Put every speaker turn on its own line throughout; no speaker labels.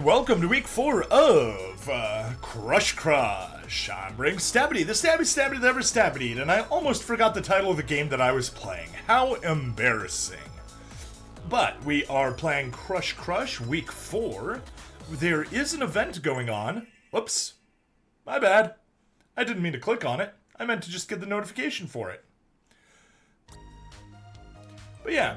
Welcome to week 4 of Crush Crush. I'm Ring Stabity, the stabby that ever stabbied, and I almost forgot the title of the game that I was playing. How embarrassing. But we are playing Crush Crush week 4. There is an event going on. Whoops. My bad. I didn't mean to click on it. I meant to just get the notification for it. But yeah,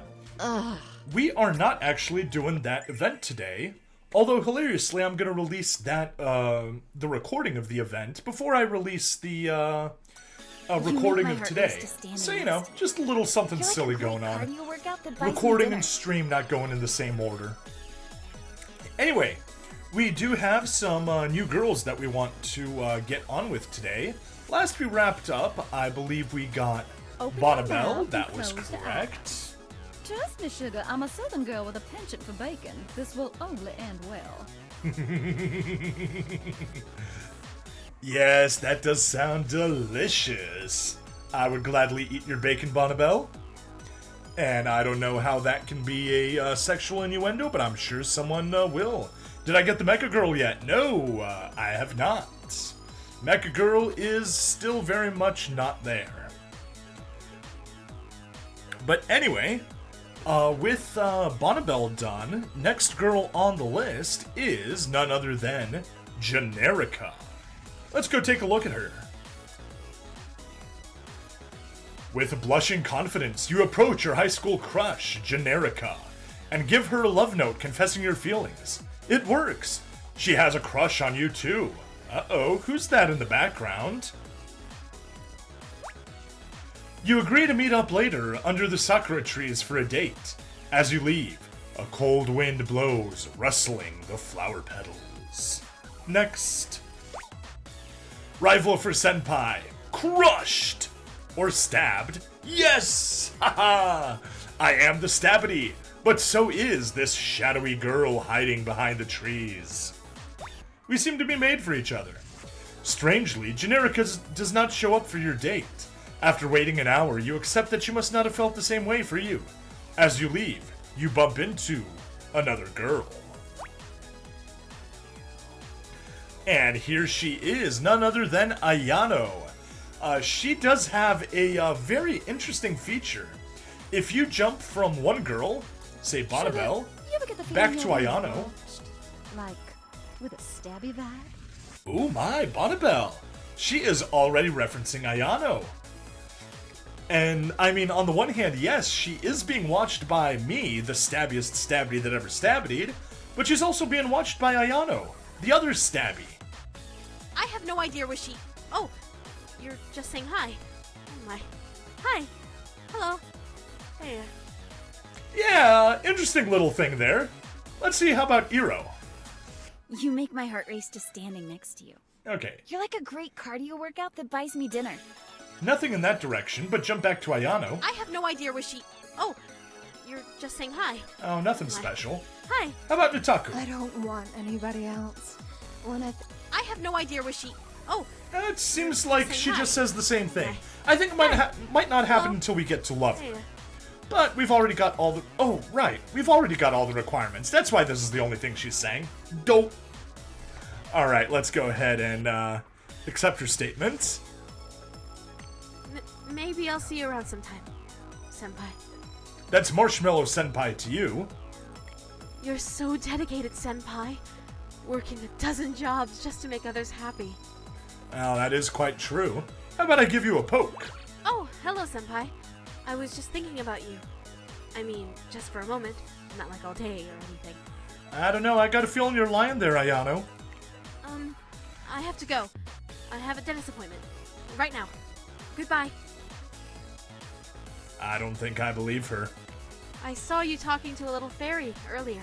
we are not actually doing that event today. Although, hilariously, I'm going to release that, the recording of the event before I release the, recording of today. So, you know, just a little something silly going on. Recording and stream not going in the same order. Anyway, we do have some new girls that we want to get on with today. Last we wrapped up, I believe we got Bonnabelle. That was correct.
Trust me, sugar, I'm a southern girl with a penchant for bacon. This will only end well.
Yes, that does sound delicious. I would gladly eat your bacon, Bonnabelle. And I don't know how that can be a sexual innuendo, but I'm sure someone will. Did I get the Mecha Girl yet? No, I have not. Mecha Girl is still very much not there. But anyway, with Bonnabelle done, next girl on the list is none other than Generica. Let's go take a look at her. With blushing confidence, you approach your high school crush, Generica, and give her a love note confessing your feelings. It works. She has a crush on you too. Uh-oh, who's that in the background? You agree to meet up later under the sakura trees for a date. As you leave, a cold wind blows, rustling the flower petals. Next. Rival for Senpai. Crushed! Or stabbed. Yes! Haha! I am the Stabbity, but so is this shadowy girl hiding behind the trees. We seem to be made for each other. Strangely, Generica does not show up for your date. After waiting an hour, you accept that she must not have felt the same way for you. As you leave, you bump into another girl. And here she is, none other than Ayano. She does have a very interesting feature. If you jump from one girl, say Bonnabelle, back to Ayano.
Like, with a stabby vibe?
Ooh my, Bonnabelle. She is already referencing Ayano. And, I mean, on the one hand, yes, she is being watched by me, the stabbiest stabby that ever stabbied, but she's also being watched by Ayano, the other stabby.
I have no idea where she... Oh, you're just saying hi. Oh my. Hi. Hello. Hey.
Yeah, interesting little thing there. Let's see, how about Iro?
You make my heart race just standing next to you.
Okay.
You're like a great cardio workout that buys me dinner.
Nothing in that direction, but jump back to Ayano.
I have no idea where she... Oh, you're just saying hi.
Oh, nothing special.
Hi.
How about Nataku?
I don't want anybody else.
I have no idea where she... Oh.
It seems like she
hi.
just says the same thing.
Hi.
I think it might not happen until we get to Love Her.
Hey.
But we've already got all the... Oh, right. We've already got all the requirements. That's why this is the only thing she's saying. Dope. Alright, let's go ahead and accept her statement.
Maybe I'll see you around sometime, Senpai.
That's Marshmallow Senpai to you.
You're so dedicated, Senpai. Working a dozen jobs just to make others happy.
Well, that is quite true. How about I give you a poke?
Oh, hello, Senpai. I was just thinking about you. I mean, just for a moment. Not like all day or anything.
I don't know, I got a feeling you're lying there, Ayano.
I have to go. I have a dentist appointment. Right now. Goodbye.
I don't think I believe her.
I saw you talking to a little fairy earlier.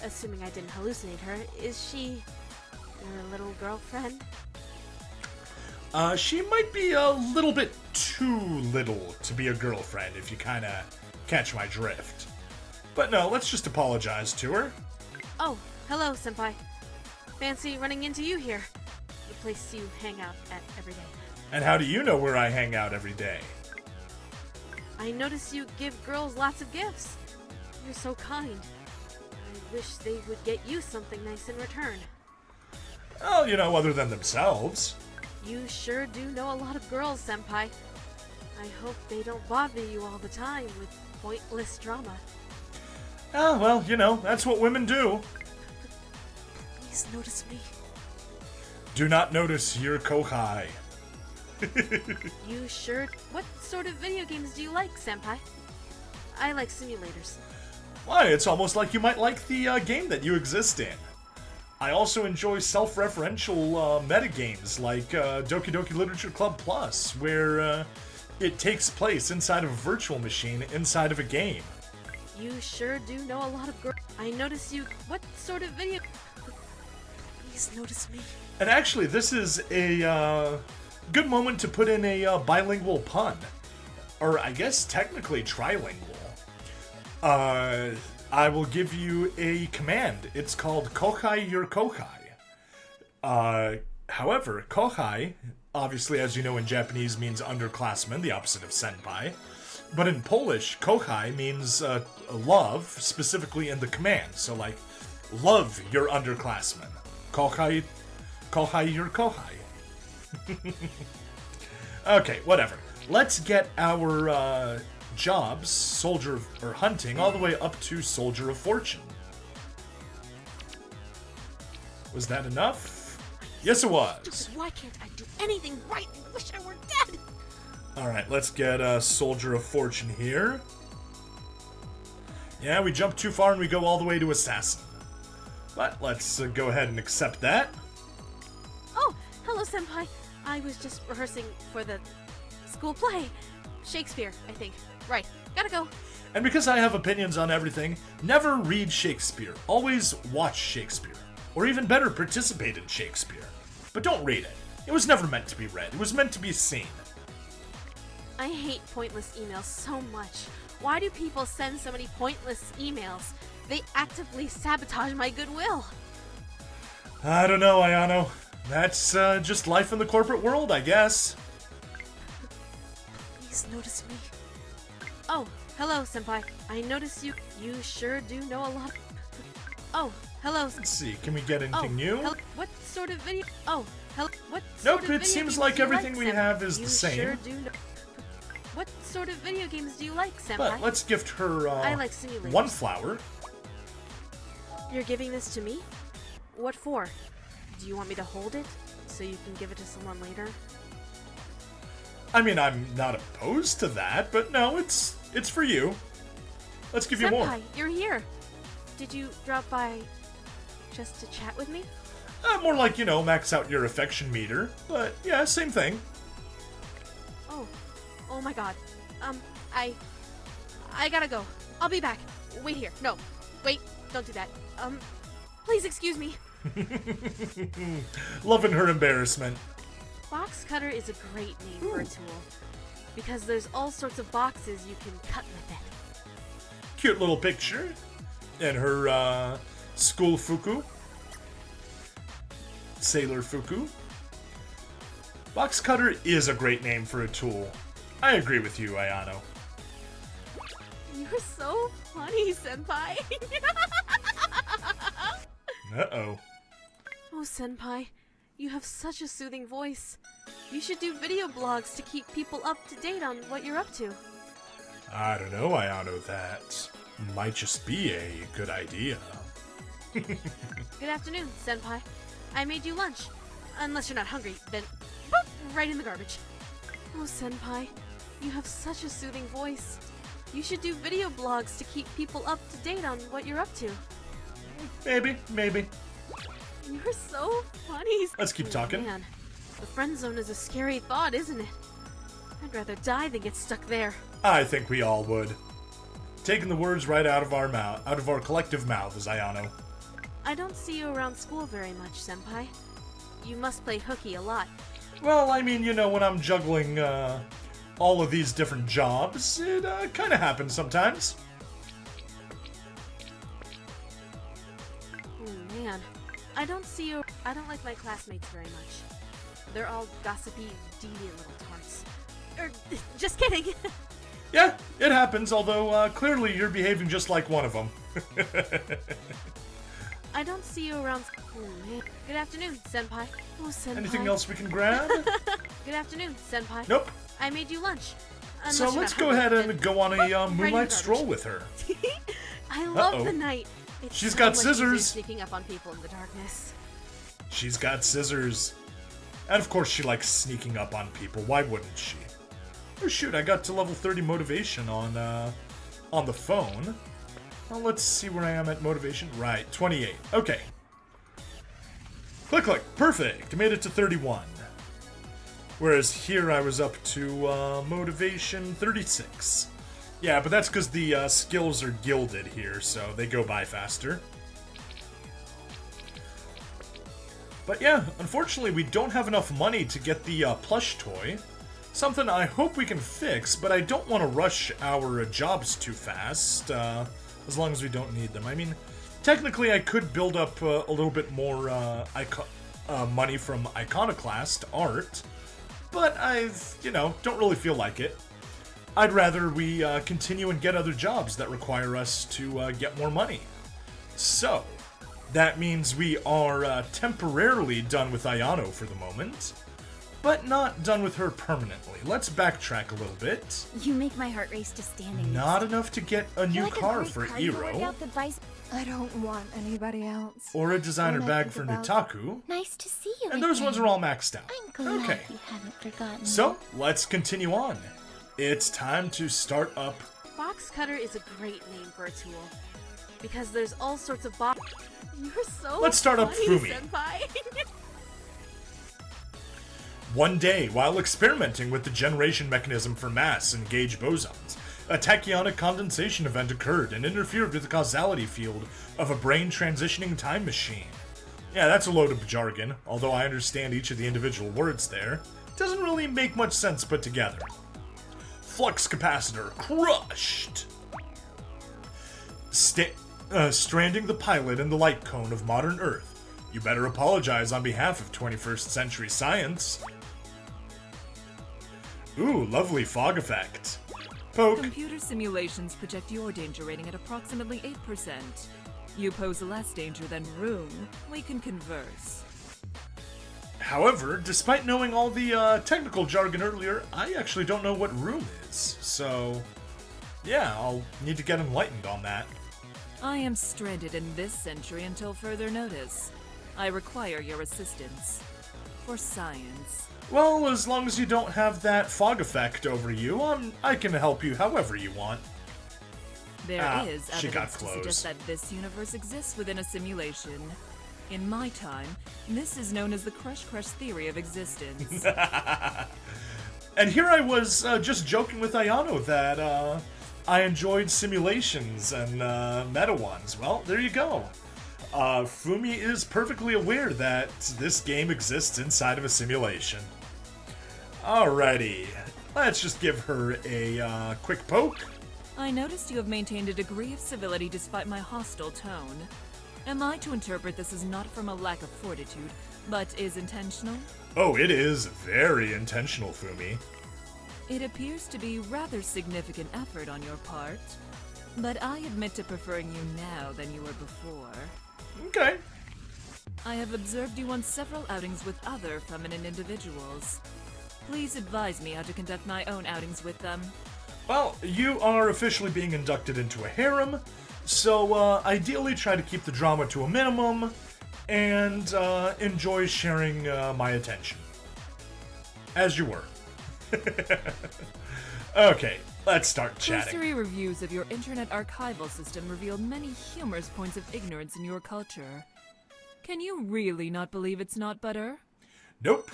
Assuming I didn't hallucinate her, is she your little girlfriend?
She might be a little bit too little to be a girlfriend, if you kinda catch my drift. But no, let's just apologize to her.
Oh, hello, Senpai. Fancy running into you here. The place you hang out at every day.
And how do you know where I hang out every day?
I notice you give girls lots of gifts. You're so kind. I wish they would get you something nice in return.
Well, you know, other than themselves.
You sure do know a lot of girls, Senpai. I hope they don't bother you all the time with pointless drama.
Oh, well, you know, that's what women do.
Please notice me.
Do not notice your kohai.
You sure? What sort of video games do you like, Senpai? I like simulators.
Why, it's almost like you might like the game that you exist in. I also enjoy self-referential metagames like Doki Doki Literature Club Plus, where it takes place inside of a virtual machine inside of a game.
You sure do know a lot of girls. I notice you. What sort of video? Please notice me.
And actually, this is a good moment to put in a bilingual pun. Or I guess technically trilingual. I will give you a command. It's called Kohai your Kohai. However, Kohai, obviously as you know in Japanese, means underclassman, the opposite of senpai. But in Polish, Kohai means love, specifically in the command. So like, love your underclassman. Kohai your Kohai. Okay, whatever. Let's get our jobs, soldier or hunting, all the way up to soldier of fortune. Was that enough? Yes, it was.
Why can't I do anything right? I wish I were dead.
All right, let's get a soldier of fortune here. Yeah, we jump too far and we go all the way to assassin. But let's go ahead and accept that.
Oh, hello, Senpai. I was just rehearsing for the school play. Shakespeare, I think. Right, gotta go.
And because I have opinions on everything, never read Shakespeare. Always watch Shakespeare. Or even better, participate in Shakespeare. But don't read it. It was never meant to be read. It was meant to be seen.
I hate pointless emails so much. Why do people send so many pointless emails? They actively sabotage my goodwill.
I don't know, Ayano. That's just life in the corporate world, I guess.
Please notice me. Oh, hello, Senpai. I notice you. You sure do know a lot. Oh, hello.
Let's see, can we get anything new?
What sort of video? Oh, hello. What?
Nope,
sort of
it
video
seems
games
like
do you
everything we
Senpai?
have is
You
the same.
Sure do know. What sort of video games do you like, Senpai?
But let's gift her
I like simulators.
one flower.
You're giving this to me? What for? Do you want me to hold it so you can give it to someone later?
I mean, I'm not opposed to that, but no, it's for you. Let's give you more.
Senpai, you're here. Did you drop by just to chat with me?
More like, you know, max out your affection meter. But yeah, same thing.
Oh my god. I gotta go. I'll be back. Wait here. No. Wait, don't do that. Please excuse me.
Loving her embarrassment.
Box cutter is a great name for a tool. Because there's all sorts of boxes you can cut with it.
Cute little picture. And her, school fuku. Sailor fuku. Box cutter is a great name for a tool. I agree with you, Ayano.
You're so funny, Senpai.
Uh-oh.
Oh, Senpai, you have such a soothing voice. You should do video blogs to keep people up to date on what you're up to.
I don't know, Ayano. That might just be a good idea.
Good afternoon, Senpai. I made you lunch. Unless you're not hungry, then boop, right in the garbage. Oh, Senpai, you have such a soothing voice. You should do video blogs to keep people up to date on what you're up to.
Maybe.
You're so funny.
Let's keep talking.
Man, the friend zone is a scary thought, isn't it? I'd rather die than get stuck there.
I think we all would. Taking the words right out of our mouth, out of our collective mouths, Ayano.
I don't see you around school very much, Senpai. You must play hooky a lot.
Well, I mean, you know, when I'm juggling all of these different jobs, it kind of happens sometimes.
Oh man, I don't like my classmates very much. They're all gossipy, deviant little tarts. Just kidding.
Yeah, it happens, although clearly you're behaving just like one of them.
I don't see you around. Oh, man. Good afternoon, Senpai. Oh, Senpai.
Anything else we can grab?
Good afternoon, Senpai.
Nope.
I made you lunch.
So let's go ahead and go on a moonlight stroll with her.
I love the night. It's
She's
so
got
much
scissors.
easier sneaking up on people in the darkness.
She's got scissors. And of course she likes sneaking up on people. Why wouldn't she? Oh shoot, I got to level 30 motivation on the phone. Well, let's see where I am at motivation. Right, 28. Okay. Click, click. Perfect. Made it to 31. Whereas here I was up to motivation 36. Yeah, but that's because the skills are gilded here, so they go by faster. But yeah, unfortunately we don't have enough money to get the plush toy. Something I hope we can fix, but I don't want to rush our jobs too fast, as long as we don't need them. I mean, technically I could build up a little bit more money from iconoclast art, but don't really feel like it. I'd rather we continue and get other jobs that require us to get more money. So, that means we are temporarily done with Ayano for the moment, but not done with her permanently. Let's backtrack a little bit.
You make my heart race just standing.
Not enough to get a new car for Iro,
I don't want anybody else.
or a designer
All I
bag
think
for
about-
Nutaku,
Nice to see you.
and those ones are all maxed out.
I'm glad
Okay,
you haven't forgotten.
so let's continue on. It's time to start up.
Box cutter is a great name for a tool. Because there's all sorts of box. You're so
Let's start up
funny,
Fumi.
Senpai.
One day, while experimenting with the generation mechanism for mass and gauge bosons, a tachyonic condensation event occurred and interfered with the causality field of a brain transitioning time machine. Yeah, that's a load of jargon, although I understand each of the individual words there. Doesn't really make much sense put together. Flux capacitor crushed! Stranding the pilot in the light cone of modern Earth. You better apologize on behalf of 21st century science. Ooh, lovely fog effect. Poke.
Computer simulations project your danger rating at approximately 8%. You pose less danger than room. We can converse.
However, despite knowing all the technical jargon earlier, I actually don't know what room is. So, yeah, I'll need to get enlightened on that.
I am stranded in this century until further notice. I require your assistance. For science.
Well, as long as you don't have that fog effect over you, I can help you however you want.
There is
she got
evidence to
close.
suggest that this universe exists within a simulation. In my time, this is known as the Crush Crush theory of existence.
And here I was just joking with Ayano that I enjoyed simulations and meta ones. Well, there you go. Fumi is perfectly aware that this game exists inside of a simulation. Alrighty, let's just give her a quick poke.
I noticed you have maintained a degree of civility despite my hostile tone. Am I to interpret this as not from a lack of fortitude, but is intentional?
Oh, it is very intentional, Fumi.
It appears to be rather significant effort on your part, but I admit to preferring you now than you were before.
Okay.
I have observed you on several outings with other feminine individuals. Please advise me how to conduct my own outings with them.
Well, you are officially being inducted into a harem, so ideally try to keep the drama to a minimum and enjoy sharing my attention. As you were. Okay, let's start chatting.
Cursory reviews of your internet archival system revealed many humorous points of ignorance in your culture. Can you really not believe it's not butter?
Nope,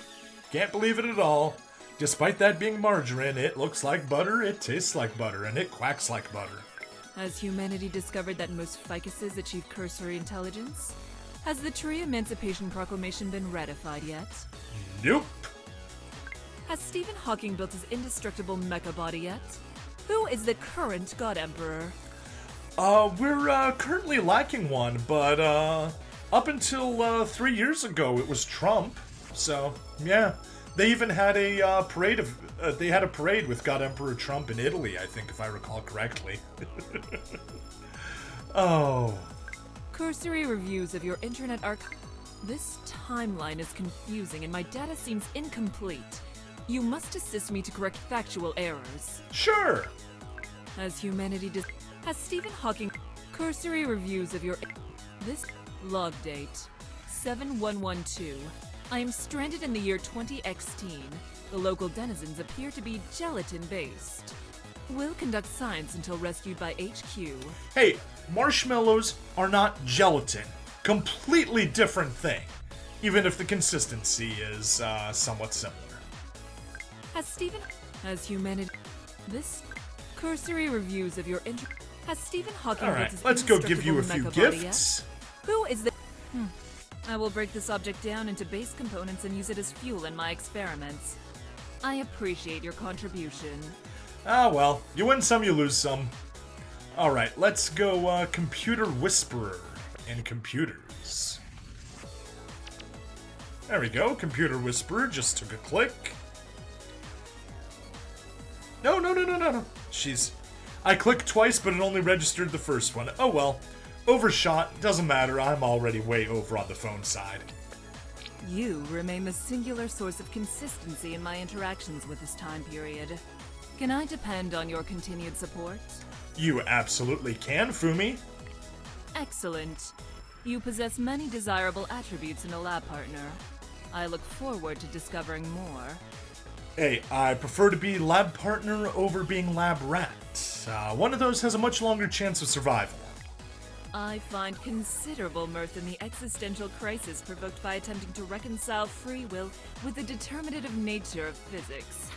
can't believe it at all. Despite that being margarine, it looks like butter, it tastes like butter, and it quacks like butter.
Has humanity discovered that most ficuses achieve cursory intelligence? Has the Tree Emancipation Proclamation been ratified yet?
Nope.
Has Stephen Hawking built his indestructible mecha body yet? Who is the current God Emperor?
We're currently lacking one, but up until 3 years ago, it was Trump. So yeah, they even had a parade of. They had a parade with God Emperor Trump in Italy, I think, if I recall correctly. Oh,
Cursory reviews of your internet archive. This timeline is confusing and my data seems incomplete. You must assist me to correct factual errors.
Sure.
Has Stephen Hawking cursory reviews of your this log date 7112. I am stranded in the year 2016. The local denizens appear to be gelatin-based. Will conduct science until rescued by HQ.
Hey, marshmallows are not gelatin. Completely different thing. Even if the consistency is somewhat similar.
Has humanity this cursory reviews of your has Stephen Hawking
Alright, let's go give you a few gifts.
Who is the I will break this object down into base components and use it as fuel in my experiments. I appreciate your contribution.
Ah well, you win some, you lose some. Alright, let's go Computer Whisperer in computers. There we go, Computer Whisperer just took a click. No. I clicked twice, but it only registered the first one. Oh well. Overshot, doesn't matter, I'm already way over on the phone side.
You remain the singular source of consistency in my interactions with this time period. Can I depend on your continued support?
You absolutely can, Fumi.
Excellent. You possess many desirable attributes in a lab partner. I look forward to discovering more.
Hey, I prefer to be lab partner over being lab rat. One of those has a much longer chance of survival.
I find considerable mirth in the existential crisis provoked by attempting to reconcile free will with the determinative nature of physics.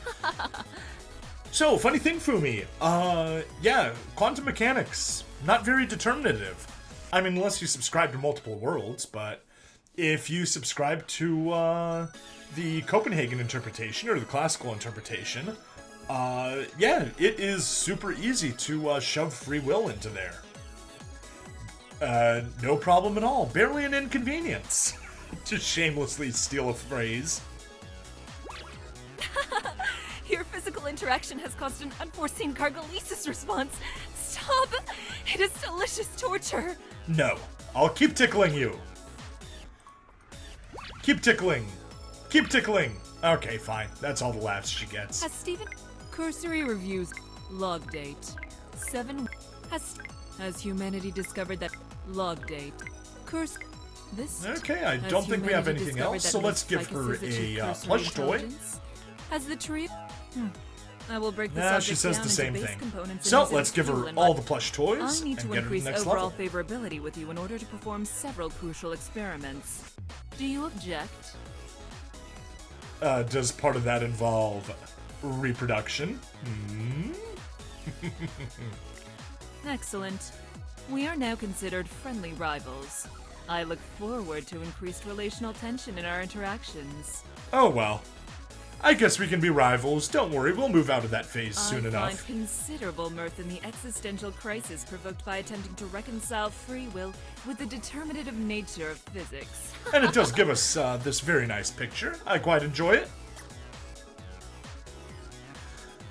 So, funny thing, Fumi. Yeah, quantum mechanics. Not very determinative. I mean, unless you subscribe to multiple worlds, but if you subscribe to, the Copenhagen interpretation, or the classical interpretation, yeah, it is super easy to, shove free will into there. No problem at all. Barely an inconvenience. To shamelessly steal a phrase.
Your physical interaction has caused an unforeseen gargalesis response. Stop! It is delicious torture.
No. I'll keep tickling you. Keep tickling. Keep tickling. Okay, fine. That's all the laughs she gets.
Has Stephen cursory reviews log date 7 has humanity discovered that log date this
Okay, I don't think we have anything else, so let's give her a plush toy.
Has the tree I will break this
Nah,
object
she says
down
the
into
same
base
thing.
components and
So
use it
let's
as
give
fuel
her
in
all
my-
the plush toys
I need
and
to
get her to the
increase
next
overall
level.
favorability with you in order to perform several crucial experiments. Do you object?
Does part of that involve reproduction?
Excellent. We are now considered friendly rivals. I look forward to increased relational tension in our interactions.
Oh well. I guess we can be rivals. Don't worry, we'll move out of that phase soon
I
enough.
find considerable mirth in the existential crisis provoked by attempting to reconcile free will with the determinative nature of physics.
And it does give us this very nice picture. I quite enjoy it.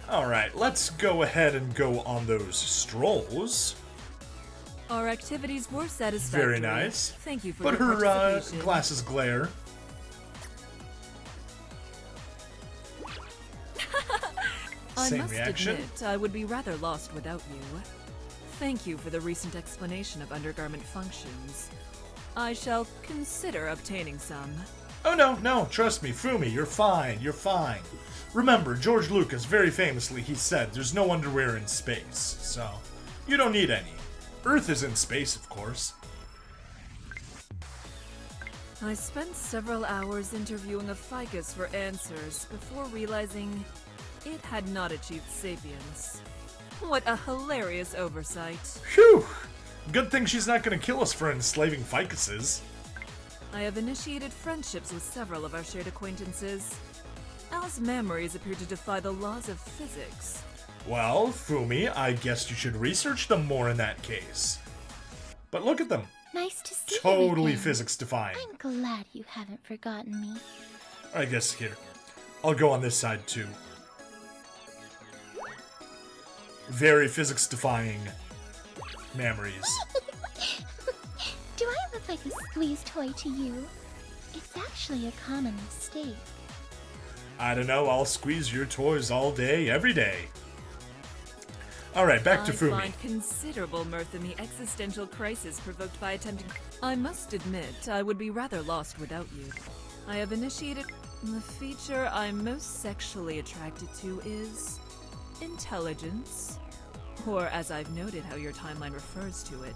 Alright, let's go ahead and go on those strolls.
Our activities were satisfactory.
Very nice.
Thank you for
But
your
her
participation.
glasses glare.
I
Same
must
reaction.
admit, I would be rather lost without you. Thank you for the recent explanation of undergarment functions. I shall consider obtaining some.
Oh no, trust me, Fumi, you're fine, you're fine. Remember, George Lucas, very famously, he said there's no underwear in space, so you don't need any. Earth is in space, of course.
I spent several hours interviewing a ficus for answers before realizing it had not achieved sapience. What a hilarious oversight.
Phew! Good thing she's not gonna kill us for enslaving ficuses.
I have initiated friendships with several of our shared acquaintances. Al's memories appear to defy the laws of physics.
Well, Fumi, I guess you should research them more in that case. But look at them.
Nice to see you
Totally
again.
physics-defying.
I'm glad you haven't forgotten me.
I guess here. I'll go on this side too. Very physics-defying memories.
like a squeeze toy to you. It's actually a common mistake.
I don't know, I'll squeeze your toys all day, every day. Alright, back to Fumi.
I find considerable mirth in the existential crisis provoked by attempting. I must admit, I would be rather lost without you. I have initiated. The feature I'm most sexually attracted to is intelligence. Or, as I've noted how your timeline refers to it,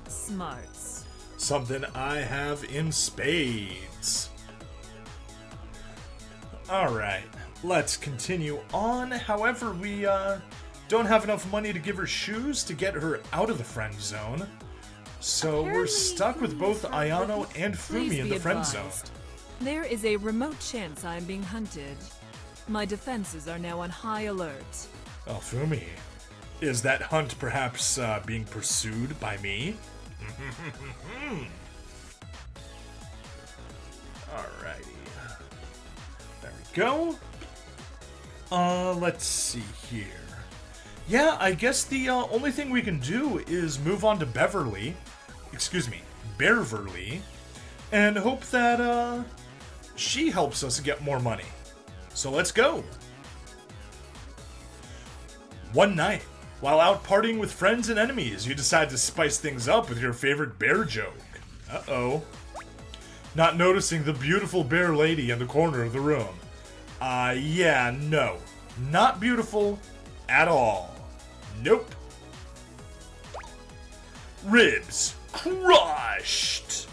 smarts.
Something I have in spades. Alright, let's continue on. However, we don't have enough money to give her shoes to get her out of the friend zone. So we're stuck with both Ayano and
Please
Fumi in
be
the friend zone.
advised. There is a remote chance I'm being hunted. My defenses are now on high alert.
Oh, Fumi. Is that hunt perhaps being pursued by me? Alrighty. There we go. Let's see here. Yeah, I guess the only thing we can do is move on to Bearverly, and hope that she helps us get more money. So let's go. One night, while out partying with friends and enemies, you decide to spice things up with your favorite bear joke. Uh-oh. Not noticing the beautiful bear lady in the corner of the room. Yeah, no. Not beautiful at all. Nope. Ribs crushed.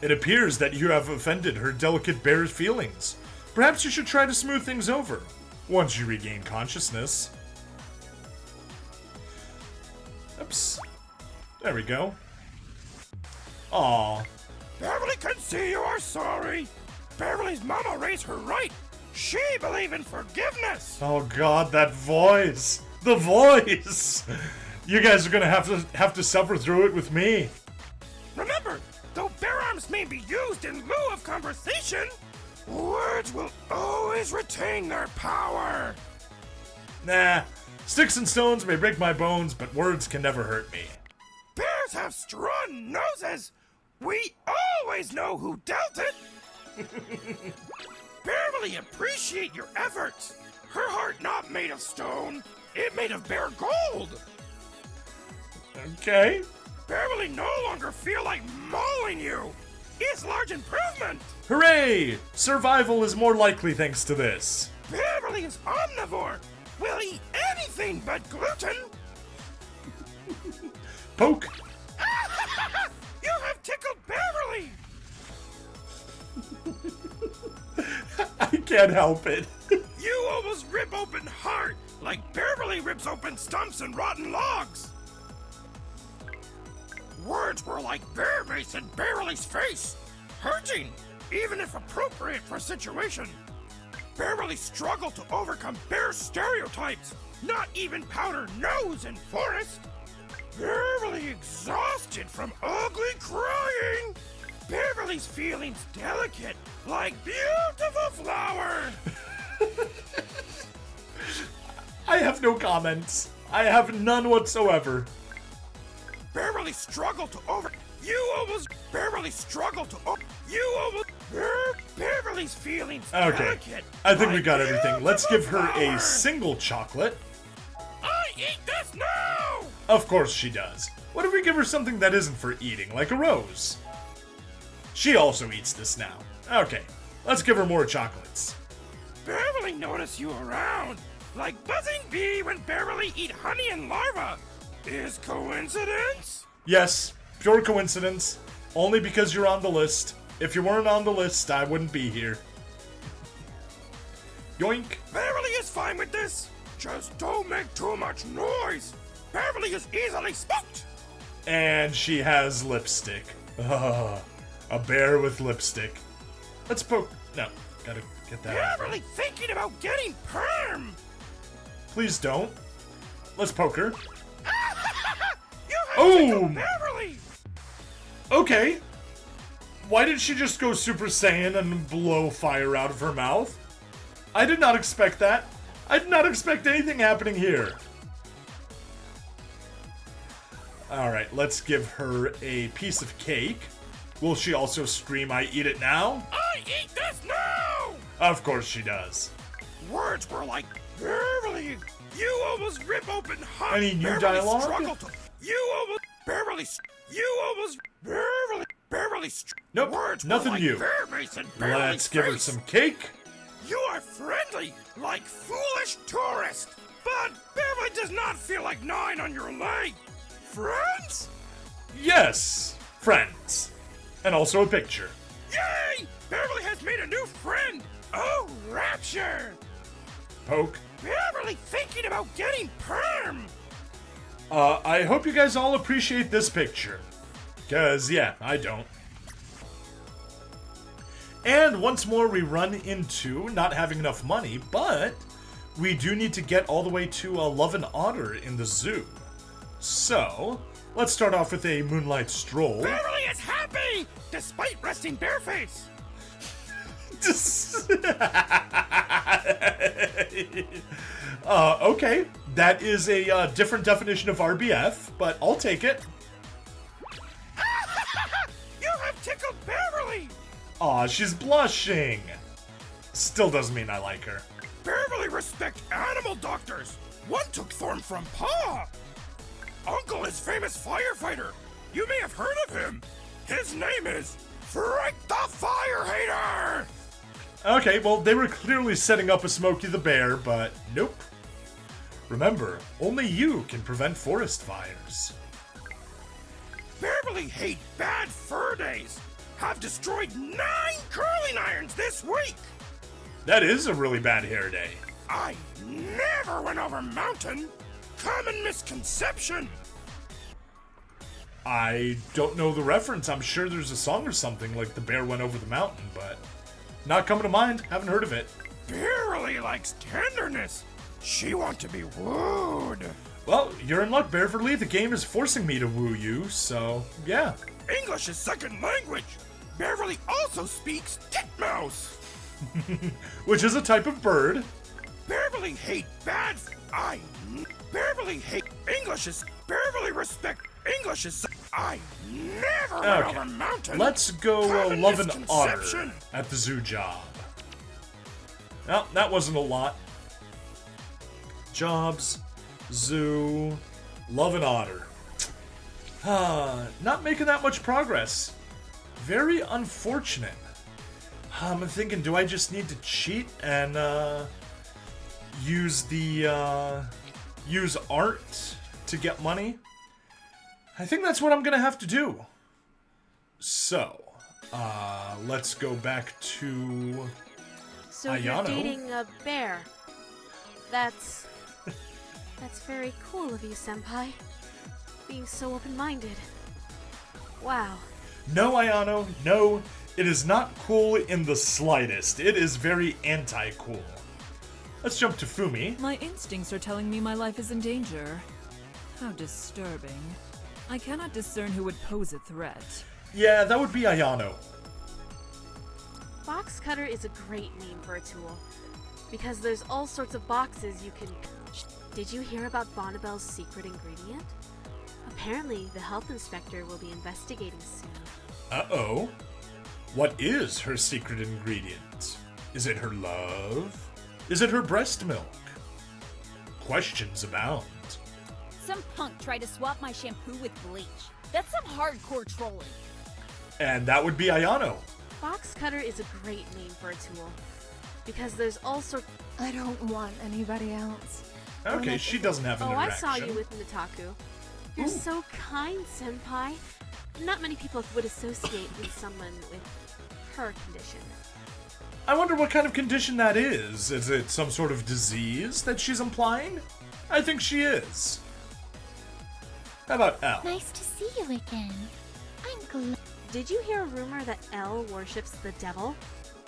It appears that you have offended her delicate bear's feelings. Perhaps you should try to smooth things over once you regain consciousness. Oops. There we go. Aw.
Bearverly can see you are sorry. Bearverly's mama raised her right. She believe in forgiveness.
Oh god, that voice. The voice. You guys are gonna have to suffer through it with me.
Remember, though bear arms may be used in lieu of conversation, words will always retain their power.
Nah. Sticks and stones may break my bones, but words can never hurt me.
Bears have strong noses. We always know who dealt it. Bearverly appreciate your efforts. Her heart not made of stone. It made of bear gold.
Okay.
Bearverly no longer feel like mauling you. It's large improvement.
Hooray! Survival is more likely thanks to this.
Bearverly is omnivore. Will eat anything but gluten.
Poke.
You have tickled Bearverly.
I can't help it.
You almost rip open heart like Bearverly rips open stumps and rotten logs. Words were like bear mace in Bearverly's face, hurting, even if appropriate for situation. Bearverly struggled to overcome bear stereotypes, not even powder nose in forest. Bearverly exhausted from ugly crying. Bearverly's feelings delicate, like beautiful flower.
I have no comments. I have none whatsoever.
Bearverly struggled to over. Bearverly struggled to Bearverly's feelings
Okay.
delicate.
I think we
like
got everything. Let's give her
beautiful
a
flower.
single chocolate.
I eat this now!
Of course she does. What if we give her something that isn't for eating, like a rose? She also eats this now. Okay, let's give her more chocolates.
Bearverly notice you around, like buzzing bee when Bearverly eat honey and larva. Is coincidence?
Yes, pure coincidence. Only because you're on the list. If you weren't on the list, I wouldn't be here. Yoink.
Bearverly is fine with this. Just don't make too much noise. Bearverly is easily spooked.
And she has lipstick. Ugh, a bear with lipstick. Let's poke. No, gotta get that out.
Bearverly thinking about getting perm.
Please don't. Let's poke her.
You have
Oh!
tickled Bearverly.
Okay. Why did she just go Super Saiyan and blow fire out of her mouth? I did not expect that. I did not expect anything happening here. Alright, let's give her a piece of cake. Will she also scream, "I eat it now"?
I eat this now!
Of course she does.
Words were like, Bearverly, you almost rip open heart.
Any new
Bearverly
dialogue?
struggled to, you almost, Bearverly, you almost, Bearverly,
Nope,
words
nothing
were like
new.
Bear Mason, Bearverly's
Let's give her
face.
some cake.
You are friendly, like foolish tourist. But Bearverly does not feel like gnawing on your leg. Friends?
Yes, friends. And also a picture.
Yay! Bearverly has made a new friend. Oh, rapture!
Poke.
Bearverly thinking about getting perm.
I hope you guys all appreciate this picture. Cause yeah, I don't. And once more we run into not having enough money, but we do need to get all the way to Love and Otter in the zoo. So, let's start off with a moonlight stroll.
Bearverly is happy despite resting bareface.
Okay, that is a different definition of RBF, but I'll take it.
You have tickled Bearverly.
Aw, she's blushing. Still doesn't mean I like her.
Bearverly respect animal doctors. One took form from Pa. Uncle is famous firefighter. You may have heard of him. His name is Frank the Fire Hater.
Okay, well, they were clearly setting up a Smokey the Bear, but nope. Remember, only you can prevent forest fires.
Bearverly hate bad fur days. Have destroyed 9 curling irons this week.
That is a really bad hair day.
I never went over mountain. Common misconception.
I don't know the reference. I'm sure there's a song or something like The Bear Went Over the Mountain, but not coming to mind. Haven't heard of it.
Bearverly likes tenderness. She want to be wooed.
Well, you're in luck, Bearverly. The game is forcing me to woo you, so yeah.
English is second language. Bearverly also speaks titmouse.
Which is a type of bird.
Bearverly hate bad. Bearverly hate English is. Bearverly respect English is. I never went
Okay,
over mountain.
let's go
Common
Love and Otter
misconception.
at the zoo job. Well, that wasn't a lot. Jobs, zoo, Love and Otter. Not making that much progress. Very unfortunate. I'm thinking, do I just need to cheat and use art to get money? I think that's what I'm gonna have to do. So, let's go back to
So you're
Ayano.
dating a bear. That's very cool of you, Senpai. Being so open-minded. Wow.
No, Ayano, no, it is not cool in the slightest. It is very anti-cool. Let's jump to Fumi.
My instincts are telling me my life is in danger. How disturbing. I cannot discern who would pose a threat.
Yeah, that would be Ayano.
Box cutter is a great name for a tool. Because there's all sorts of boxes you can... Did you hear about Bonnibel's secret ingredient? Apparently, the health inspector will be investigating soon.
Uh-oh. What is her secret ingredient? Is it her love? Is it her breast milk? Questions abound.
Some punk tried to swap my shampoo with bleach. That's some hardcore trolling.
And that would be Ayano.
Box cutter is a great name for a tool. Because there's all sorts...
I don't want anybody else.
Okay, she doesn't have an
Oh, I
interaction.
saw you with Mitaku. You're so kind, Senpai. Not many people would associate with someone with her condition.
I wonder what kind of condition that is. Is it some sort of disease that she's implying? I think she is. How about L?
Nice to see you again. I'm glad.
Did you hear a rumor that L worships the devil?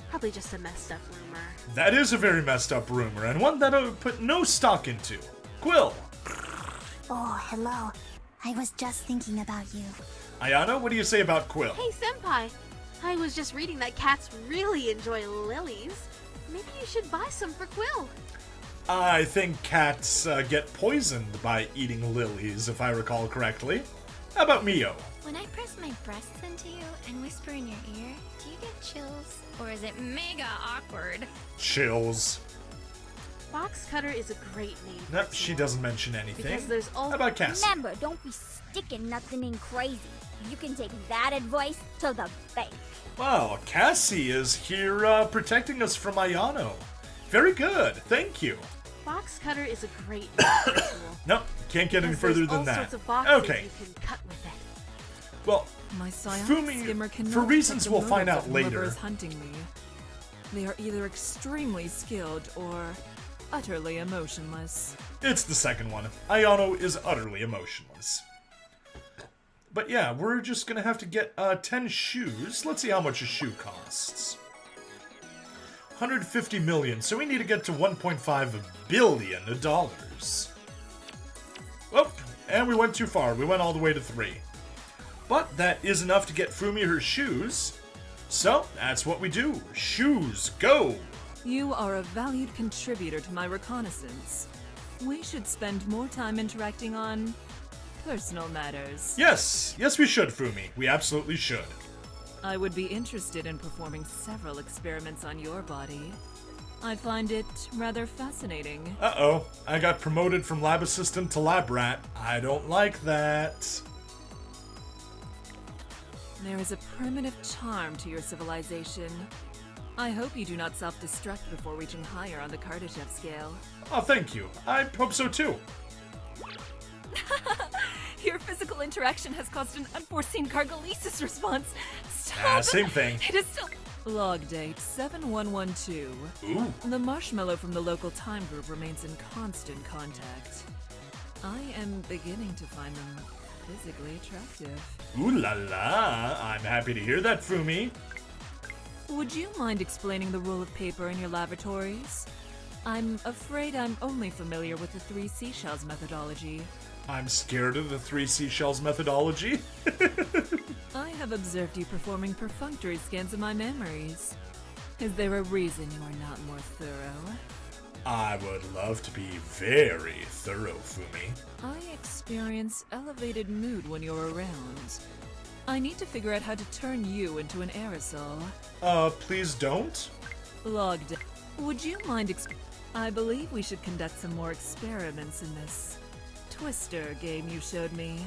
Probably just a messed up rumor.
That is a very messed up rumor, and one that I would put no stock into. Quill.
Oh, hello. I was just thinking about you.
Ayano, what do you say about Quill?
Hey, Senpai! I was just reading that cats really enjoy lilies. Maybe you should buy some for Quill.
I think cats get poisoned by eating lilies, if I recall correctly. How about Mio?
When I press my breasts into you and whisper in your ear, do you get chills? Or is it mega awkward?
Chills.
Box Cutter is a great name.
Nope, she doesn't mention anything.
Because there's
How about Cassie?
Remember, don't be sticking nothing in crazy. You can take that advice to the bank.
Wow, Cassie is here protecting us from Ayano. Very good, thank you.
Box Cutter is a great name for a tool.
Nope, can't get any
Because
further
there's
than
all
that.
sorts of boxes
Okay,
you can cut with it.
well,
My psionic
Fumi,
skimmer cannot
for reasons
detect the
we'll find
motives
out
of whoever
later.
is hunting me. They are either extremely skilled or utterly emotionless.
It's the second one. Ayano is utterly emotionless. But yeah, we're just gonna have to get 10 shoes. Let's see how much a shoe costs. 150 million, so we need to get to 1.5 billion dollars. Oh, and we went too far. We went all the way to 3. But that is enough to get Fumi her shoes. So, that's what we do. Shoes, go!
You are a valued contributor to my reconnaissance. We should spend more time interacting on personal matters.
Yes, yes we should, Fumi. We absolutely should.
I would be interested in performing several experiments on your body. I find it rather fascinating.
Uh-oh, I got promoted from lab assistant to lab rat. I don't like that.
There is a primitive charm to your civilization. I hope you do not self-destruct before reaching higher on the Kardashev scale.
Oh, thank you. I hope so too.
Your physical interaction has caused an unforeseen cargolysis response. Stop!
Same thing.
It is still... Log date 7112.
Ooh.
The marshmallow from the local time group remains in constant contact. I am beginning to find them physically attractive.
Ooh la la. I'm happy to hear that, Fumi.
Would you mind explaining the rule of paper in your laboratories? I'm afraid I'm only familiar with the 3 seashells methodology.
I'm scared of the 3 seashells methodology.
I have observed you performing perfunctory scans of my memories. Is there a reason you are not more thorough?
I would love to be very thorough, Fumi.
I experience elevated mood when you're around. I need to figure out how to turn you into an aerosol.
Please don't?
Logged. Would you mind I believe we should conduct some more experiments in this Twister game you showed me.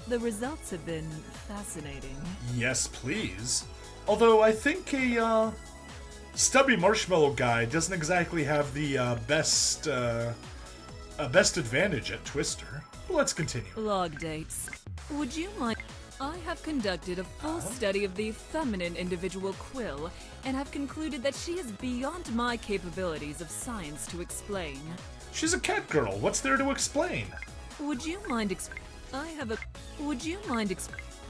The results have been fascinating.
Yes, please. Although I think a stubby marshmallow guy doesn't exactly have the best advantage at Twister. Let's continue.
Log dates. Would you mind? I have conducted a full study of the feminine individual Quill, and have concluded that she is beyond my capabilities of science to explain.
She's a cat girl. What's there to explain?
Would you mind Would you mind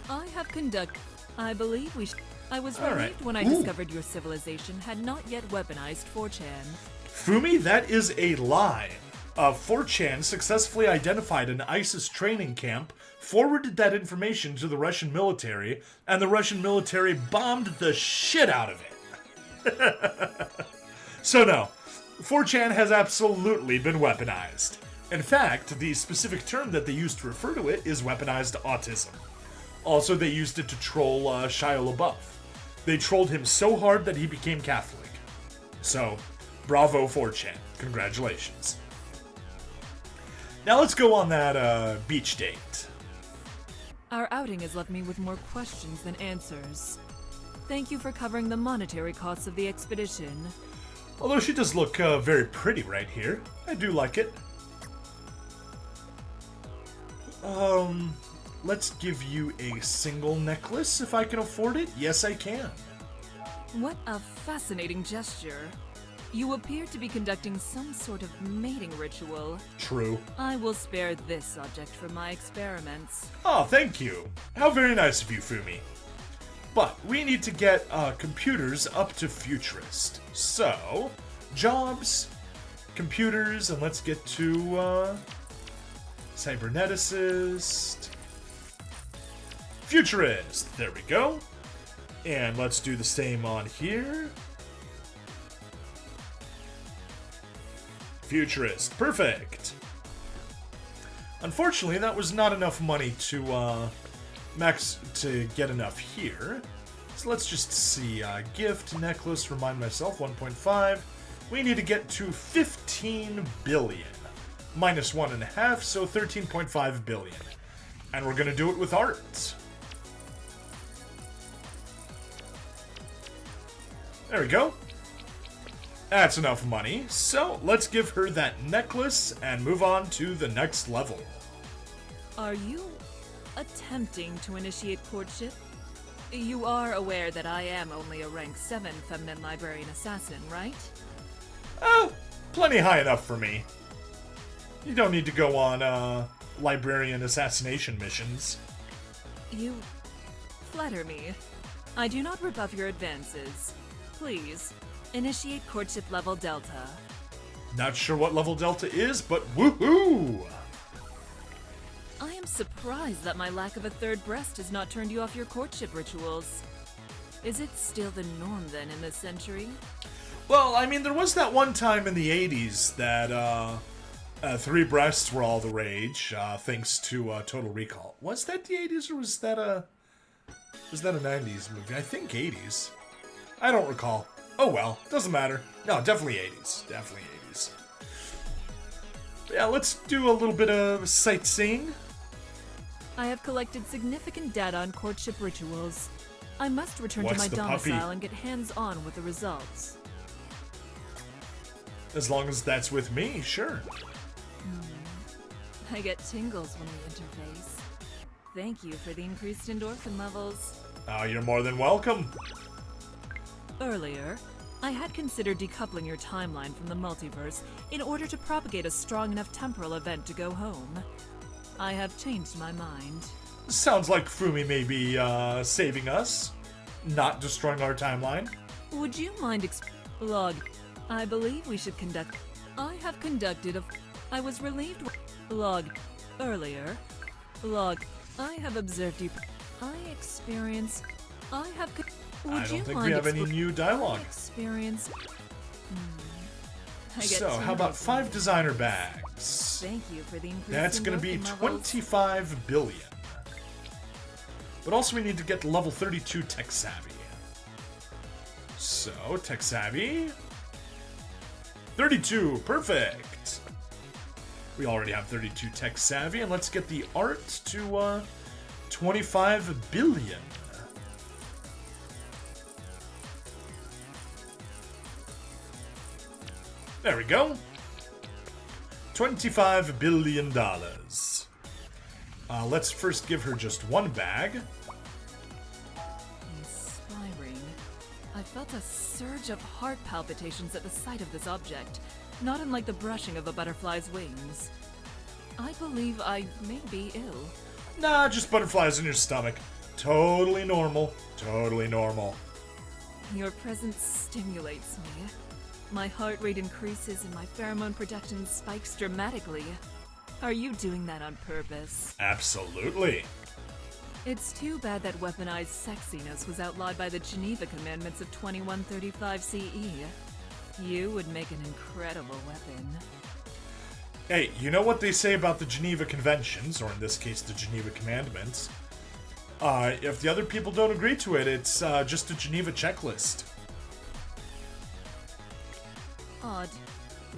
I have conducted... I believe we I was
All
relieved
right.
when I
Ooh.
discovered your civilization had not yet weaponized 4chan.
Fumi, that is a lie. 4chan successfully identified an ISIS training camp, forwarded that information to the Russian military, and the Russian military bombed the shit out of it. So no, 4chan has absolutely been weaponized. In fact, the specific term that they used to refer to it is weaponized autism. Also, they used it to troll Shia LaBeouf. They trolled him so hard that he became Catholic. So, bravo 4chan. Congratulations. Now let's go on that beach date.
Our outing has left me with more questions than answers. Thank you for covering the monetary costs of the expedition.
Although she does look very pretty right here. I do like it. Let's give you a single necklace if I can afford it. Yes, I can.
What a fascinating gesture. You appear to be conducting some sort of mating ritual.
True.
I will spare this object from my experiments.
Oh, thank you. How very nice of you, Fumi. But we need to get computers up to futurist. So, jobs, computers, and let's get to cyberneticist, futurist. There we go. And let's do the same on here. Futurist. Perfect. Unfortunately, that was not enough money to max to get enough here. So let's just see. Gift, necklace, remind myself, 1.5. We need to get to 15 billion. Minus 1.5, so 13.5 billion. And we're gonna do it with art. There we go. That's enough money. So let's give her that necklace and move on to the next level.
Are you attempting to initiate courtship? You are aware that I am only a rank 7 feminine librarian assassin, right?
Oh, plenty high enough for me. You don't need to go on, librarian assassination missions.
You flatter me. I do not rebuff your advances. Please, initiate courtship level Delta.
Not sure what level Delta is, but woohoo!
I am surprised that my lack of a third breast has not turned you off your courtship rituals. Is it still the norm then in this century?
Well, I mean, there was that one time in the 80s that, 3 breasts were all the rage, thanks to, Total Recall. Was that the 80s, or was that a 90s movie? I think 80s. I don't recall. Oh well, doesn't matter. No, definitely 80s. Definitely 80s. Yeah, let's do a little bit of sightseeing.
I have collected significant data on courtship rituals. I must return
What's
to my
the
domicile
puppy?
and get hands-on with the results.
As long as that's with me, sure.
I get tingles when we interface. Thank you for the increased endorphin levels.
Oh, you're more than welcome.
Earlier, I had considered decoupling your timeline from the multiverse in order to propagate a strong enough temporal event to go home. I have changed my mind.
Sounds like Fumi may be, saving us. Not destroying our timeline.
Would you mind log? I believe we should conduct. I have conducted I was relieved log earlier. Log. I have observed you. I experience. I have. Would
I don't
you
think
mind
we have any new dialogue.
Experience. I get
So, how about 5 designer bags?
Thank you for the increase.
That's gonna be 25 billion. But also we need to get level 32 Tech Savvy. So, Tech Savvy. 32, perfect! We already have 32 Tech Savvy, and let's get the art to, 25 billion. There we go. $25 billion. Let's first give her just 1 bag.
Inspiring. I felt a surge of heart palpitations at the sight of this object, not unlike the brushing of a butterfly's wings. I believe I may be ill.
Nah, just butterflies in your stomach. Totally normal. Totally normal.
Your presence stimulates me. My heart rate increases and my pheromone production spikes dramatically. Are you doing that on purpose?
Absolutely.
It's too bad that weaponized sexiness was outlawed by the Geneva Commandments of 2135 CE. You would make an incredible weapon.
Hey, you know what they say about the Geneva Conventions, or in this case, the Geneva Commandments? If the other people don't agree to it, it's just a Geneva checklist.
Odd.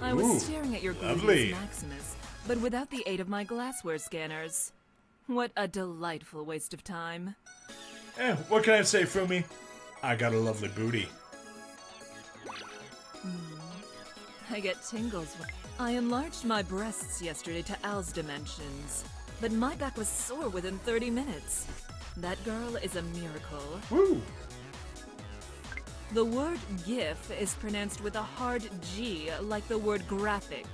I was
Ooh,
staring at your
lovely.
gluteus maximus, but without the aid of my glassware scanners. What a delightful waste of time.
What can I say, Fumi? I got a lovely booty.
I get tingles. I enlarged my breasts yesterday to Al's dimensions, but my back was sore within 30 minutes. That girl is a miracle.
Woo!
The word GIF is pronounced with a hard G, like the word graphic.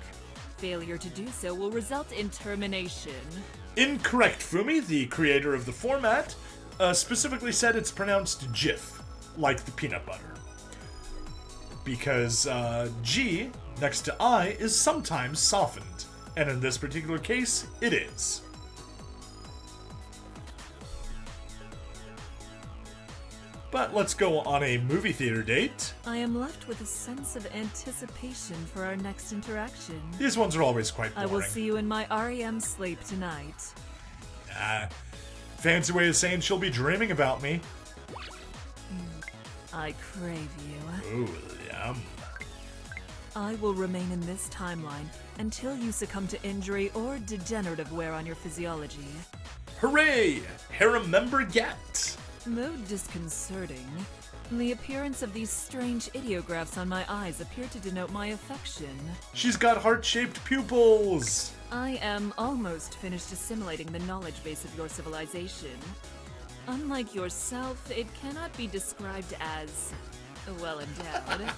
Failure to do so will result in termination.
Incorrect, Fumi. The creator of the format specifically said it's pronounced GIF, like the peanut butter. Because G next to I is sometimes softened, and in this particular case, it is. But let's go on a movie theater date.
I am left with a sense of anticipation for our next interaction.
These ones are always quite
I
boring.
will see you in my REM sleep tonight.
Fancy way of saying she'll be dreaming about me.
I crave you.
Ooh, yum.
I will remain in this timeline until you succumb to injury or degenerative wear on your physiology.
Hooray! Harem member get!
Though disconcerting, the appearance of these strange ideographs on my eyes appear to denote my affection.
She's got heart-shaped pupils!
I am almost finished assimilating the knowledge base of your civilization. Unlike yourself, it cannot be described as well endowed.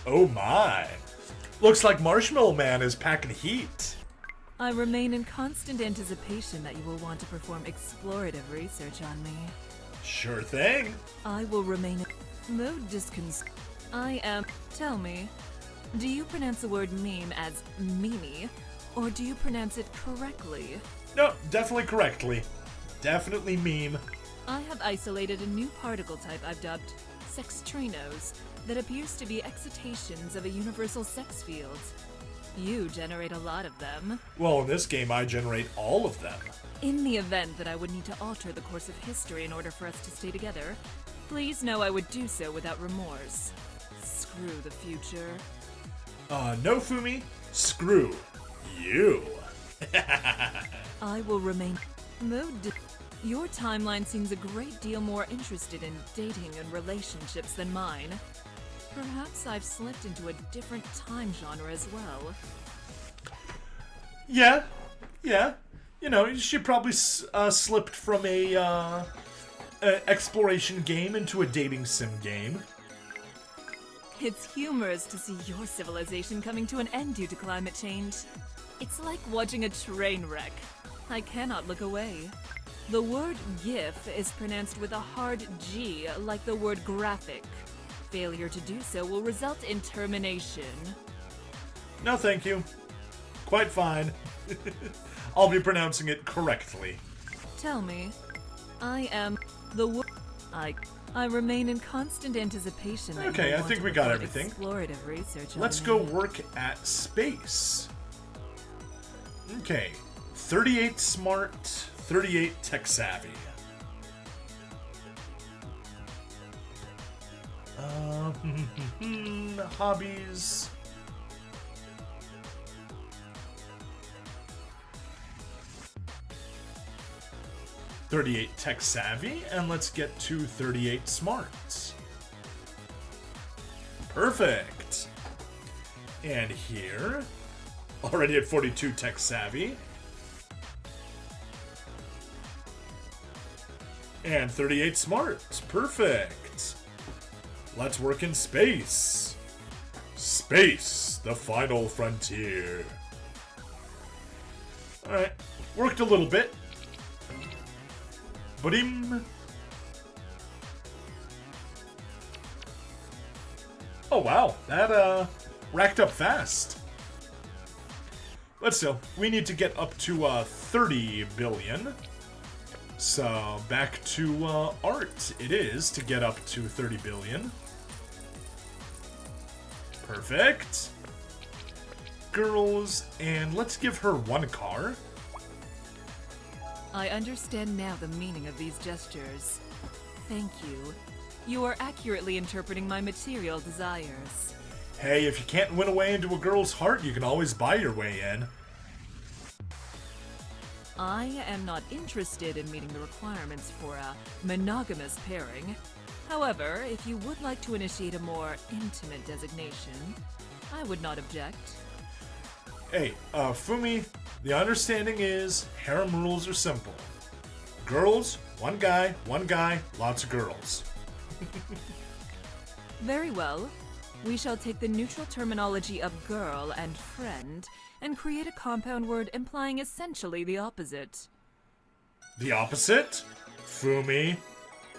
Oh my. Looks like Marshmallow Man is packing heat.
I remain in constant anticipation that you will want to perform explorative research on me.
Sure thing.
I will remain though disconcerted. I am. Tell me, do you pronounce the word meme as Mimi, or do you pronounce it correctly?
No, definitely correctly. Definitely meme.
I have isolated a new particle type I've dubbed sextrinos that appears to be excitations of a universal sex field. You generate a lot of them.
Well, in this game, I generate all of them.
In the event that I would need to alter the course of history in order for us to stay together, please know I would do so without remorse. Screw the future.
No, Fumi. Screw you.
I will remain. Your timeline seems a great deal more interested in dating and relationships than mine. Perhaps I've slipped into a different time genre as well.
Yeah. You know, she probably slipped from a exploration game into a dating sim game.
It's humorous to see your civilization coming to an end due to climate change. It's like watching a train wreck. I cannot look away. The word GIF is pronounced with a hard G, like the word graphic. Failure to do so will result in termination.
No, thank you. Quite fine. I'll be pronouncing it correctly.
Tell me, I am the I remain in constant anticipation that
Okay,
you
I
want
think
to
we got
perform
everything.
Explorative research on
Let's
me.
go work at space. Okay, 38 smart, 38 tech savvy. Hobbies. $38 tech savvy, and let's get to 38 smart. Perfect. And here, already at 42 tech savvy. And 38 smart. Perfect. Let's work in space. Space, the final frontier. Alright, worked a little bit. Ba-dim. Oh wow, that racked up fast. But still, we need to get up to 30 billion. So back to art it is to get up to 30 billion. Perfect. Girls, and let's give her one car.
I understand now the meaning of these gestures. Thank you. You are accurately interpreting my material desires.
Hey, if you can't win a way into a girl's heart, you can always buy your way in.
I am not interested in meeting the requirements for a monogamous pairing. However, if you would like to initiate a more intimate designation, I would not object.
Hey, Fumi, the understanding is harem rules are simple. Girls, one guy, lots of girls.
Very well. We shall take the neutral terminology of girl and friend and create a compound word implying essentially the opposite.
The opposite? Fumi,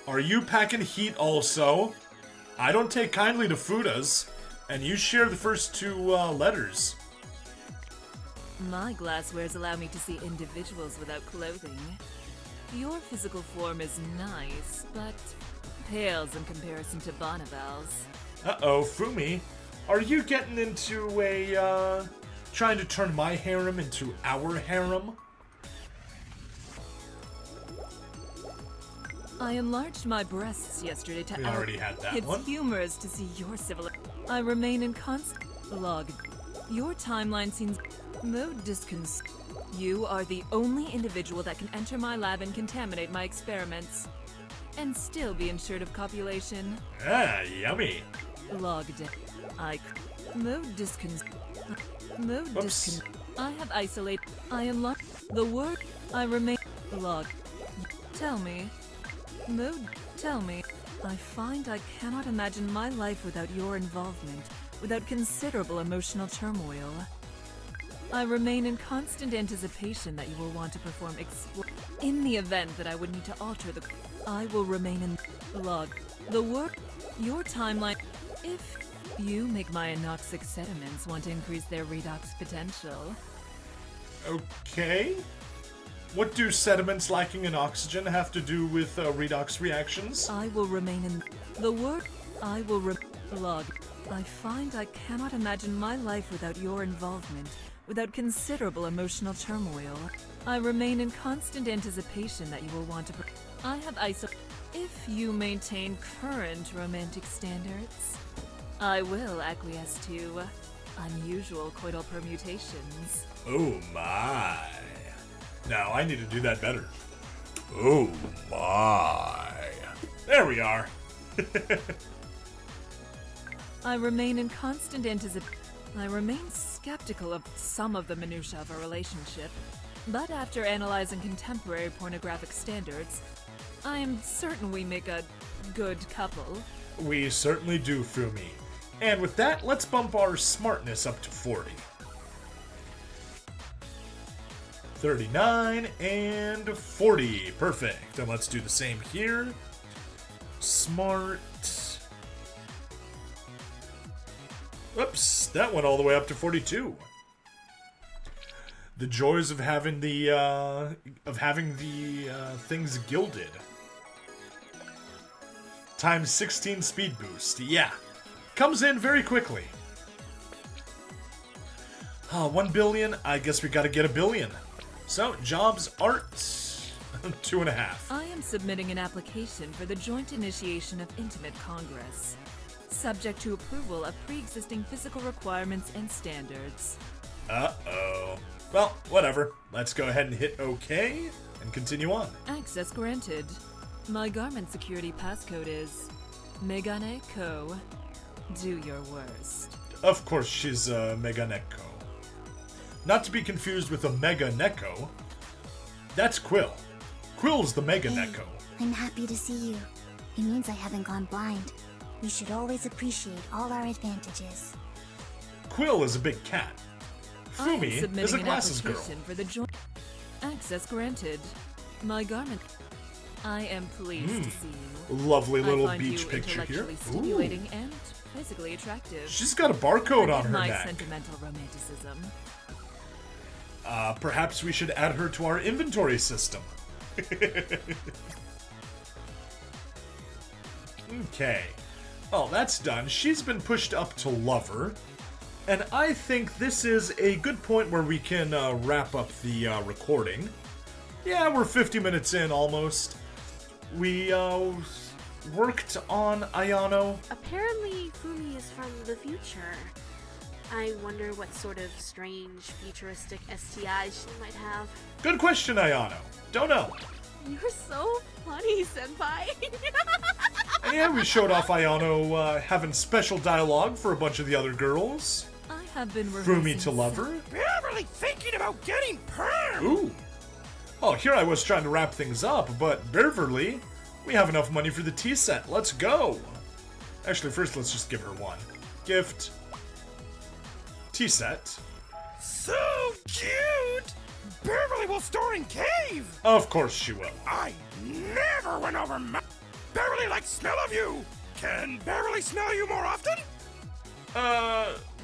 are you packing heat also? I don't take kindly to fudas, and you share the first two letters.
My glasswares allow me to see individuals without clothing. Your physical form is nice, but pales in comparison to Bonnibel's.
Uh-oh, Fumi, are you getting into a, trying to turn my harem into our harem?
I enlarged my breasts yesterday to
We already had that
It's
one.
humorous to see your civil. I remain in constant log. Your timeline seems mode discon. You are the only individual that can enter my lab and contaminate my experiments, and still be ensured of copulation.
Ah, yummy.
Logged. Mode discon. Mode
Oops.
discon. I have isolated. I unlocked the word. I remain log. Tell me. Mode. Tell me. I find I cannot imagine my life without your involvement, without considerable emotional turmoil. I remain in constant anticipation that you will want to perform in the event that I would need to alter the. I will remain in log. The word. Your timeline. If you make my anoxic sediments want to increase their redox potential.
Okay. What do sediments lacking in oxygen have to do with redox reactions?
I will remain in the word. I will log. I find I cannot imagine my life without your involvement, without considerable emotional turmoil. I remain in constant anticipation that you will want to. I have If you maintain current romantic standards, I will acquiesce to unusual coital permutations.
Oh my. Now I need to do that better. Oh my. There we are.
I remain in constant anticipation. I remain skeptical of some of the minutiae of a relationship, but after analyzing contemporary pornographic standards, I am certain we make a good couple.
We certainly do, Fumi. And with that, let's bump our smartness up to 40. 39 and 40. Perfect. And let's do the same here. Smart. Oops, that went all the way up to 42. The joys of having the things gilded. Times 16 speed boost. Yeah. Comes in very quickly. 1 billion. I guess we gotta get a billion. So, jobs, art, 2.5.
I am submitting an application for the joint initiation of Intimate Congress, subject to approval of pre-existing physical requirements and standards.
Uh-oh. Well, whatever. Let's go ahead and hit OK and continue on.
Access granted. My garment security passcode is Megane Co. Do your worst.
Of course, she's Mega Neko. Not to be confused with a Mega Neko. That's Quill. Quill's the Mega Neko.
I'm happy to see you. It means I haven't gone blind. We should always appreciate all our advantages.
Quill is a big cat.
I am
Fumi is
submitting
a
an
glasses girl.
application for the joint. Access granted. My garment. I am pleased to see you.
Lovely little
I find
beach
you
picture here.
intellectually stimulating and physically attractive.
She's got a barcode on
Forgive
her
my
neck.
sentimental romanticism.
Perhaps we should add her to our inventory system. Okay. Oh, that's done. She's been pushed up to lover. And I think this is a good point where we can wrap up the recording. Yeah, we're 50 minutes in almost. We worked on Ayano.
Apparently, Fumi is from the future. I wonder what sort of strange, futuristic STIs she might have.
Good question, Ayano. Don't know.
You're so funny, Senpai.
And yeah, we showed off Ayano having special dialogue for a bunch of the other girls.
I have been
Fumi to lover.
Bearverly thinking about getting perm!
Ooh. Oh, here I was trying to wrap things up, but Bearverly, we have enough money for the tea set. Let's go. Actually, first let's just give her one. Gift. Tea set.
So cute! Bearverly will store in cave!
Of course she will.
I never went over Bearverly likes smell of you! Can Bearverly smell you more often?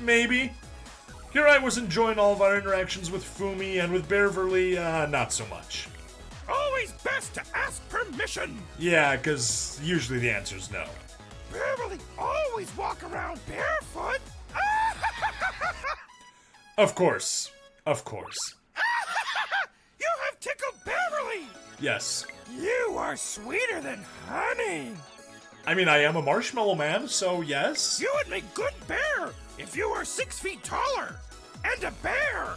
Maybe. Here I was enjoying all of our interactions with Fumi and with Bearverly, not so much.
Always best to ask permission!
Yeah, because usually the answer's no.
Bearverly always walk around barefoot!
Of course. Of course.
You have tickled Bearverly!
Yes.
You are sweeter than honey.
I mean, I am a marshmallow man, so yes.
You would make good bear if you were 6 feet taller. And a bear.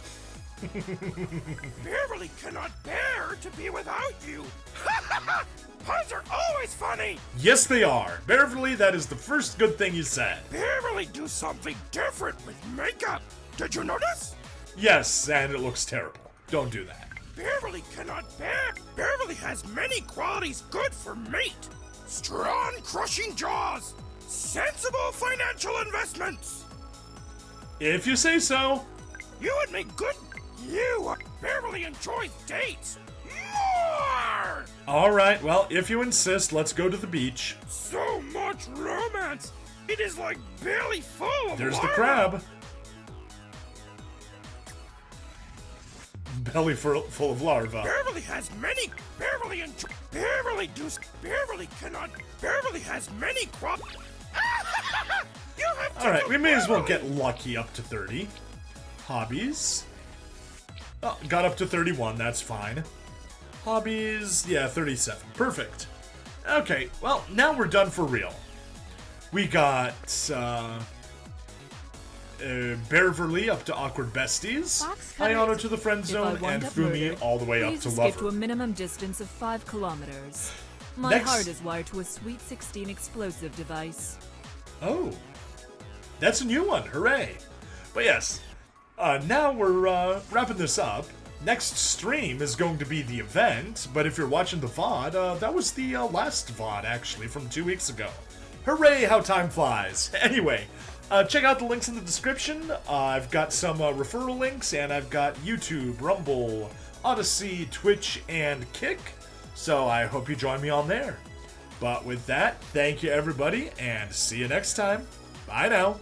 Bearverly cannot bear to be without you. Puns are always funny.
Yes, they are. Bearverly, that is the first good thing you said.
Bearverly do something different with makeup. Did you notice?
Yes, and it looks terrible. Don't do that.
Bearverly cannot bear. Bearverly has many qualities good for mate. Strong, crushing jaws. Sensible financial investments.
If you say so.
You would make good. You. Bearverly enjoys dates. More!
Alright, well, if you insist, let's go to the beach.
So much romance! It is like belly full of
There's
larva.
the crab. Belly full of larva.
Bearverly has many. Bearverly enjoy. Bearverly does. Bearverly cannot. Bearverly has many crop. You have to.
Alright, we may as well
Bearverly.
get lucky up to 30. Hobbies. Oh, got up to 31, that's fine. Hobbies, yeah, 37. Perfect. Okay, well, now we're done for real. We got, Bearverly up to awkward besties,
Box cutters.
Ayano to the friend
If I
zone,
wind
and
up
Fumi
murdered,
all the way up
please
to
escape to a
lover.
minimum distance of 5 kilometers. My
Next-
heart is wired to a Sweet 16 explosive device.
Oh, that's a new one, hooray. But yes, now we're wrapping this up. Next stream is going to be the event, but if you're watching the VOD, that was the last VOD, actually, from 2 weeks ago. Hooray, how time flies. Anyway, check out the links in the description. I've got some referral links, and I've got YouTube, Rumble, Odyssey, Twitch, and Kick, so I hope you join me on there. But with that, thank you everybody, and see you next time. Bye now.